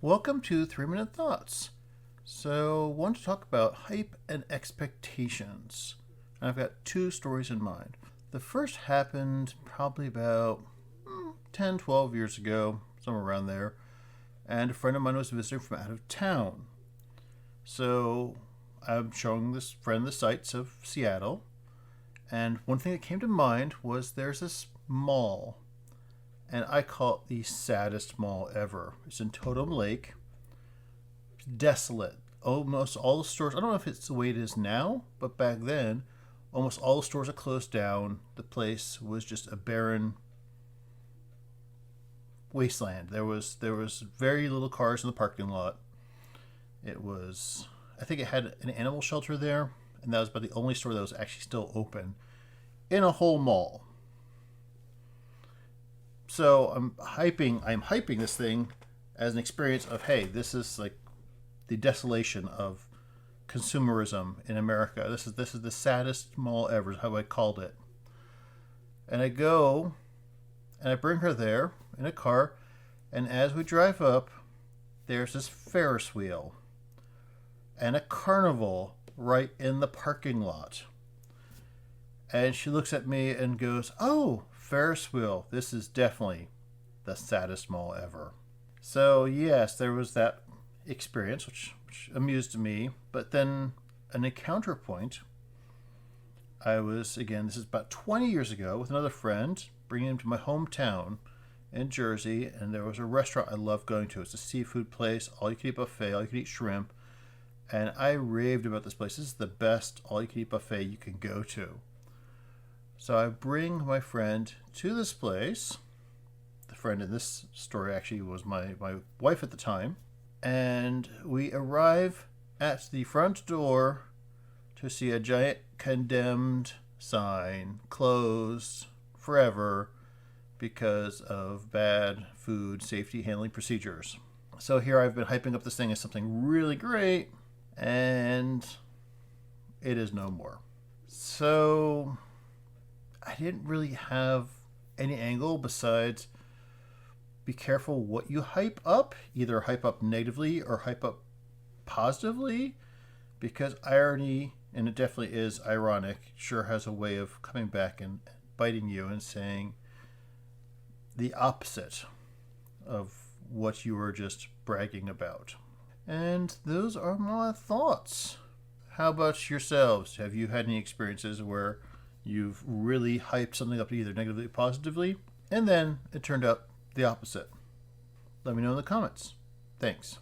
Welcome to 3 Minute Thoughts. So, I want to talk about hype and expectations. I've got two stories in mind. The first happened probably about 10, 12 years ago, somewhere around there, and a friend of mine was visiting from out of town. So, I'm showing this friend the sights of Seattle, and one thing that came to mind was there's this mall, and I call it the saddest mall ever. It's in Totem Lake. Desolate. Almost all the stores, I don't know if it's the way it is now, but back then, almost all the stores are closed down. The place was just a barren wasteland. There was very little cars in the parking lot. It was, I think it had an animal shelter there, and that was about the only store that was actually still open in a whole mall. So I'm hyping this thing as an experience of, hey, this is like the desolation of consumerism in America. This is the saddest mall ever, is how I called it. And I go and I bring her there in a car, and as we drive up, there's this Ferris wheel and a carnival right in the parking lot. And she looks at me and goes, "Oh, Ferris wheel. This is definitely the saddest mall ever." So, yes, there was that experience, which amused me. But then an counterpoint, I was, again, this is about 20 years ago, with another friend, bringing him to my hometown in Jersey. And there was a restaurant I loved going to. It's a seafood place, all you can eat buffet, all you can eat shrimp. And I raved about this place. This is the best all you can eat buffet you can go to. So I bring my friend to this place. The friend in this story actually was my wife at the time. And we arrive at the front door to see a giant condemned sign, closed forever because of bad food safety handling procedures. So here I've been hyping up this thing as something really great, and it is no more. So I didn't really have any angle besides be careful what you hype up. Either hype up negatively or hype up positively, because irony, and it definitely is ironic, sure has a way of coming back and biting you and saying the opposite of what you were just bragging about. And those are my thoughts. How about yourselves? Have you had any experiences where you've really hyped something up either negatively or positively, and then it turned out the opposite? Let me know in the comments. Thanks.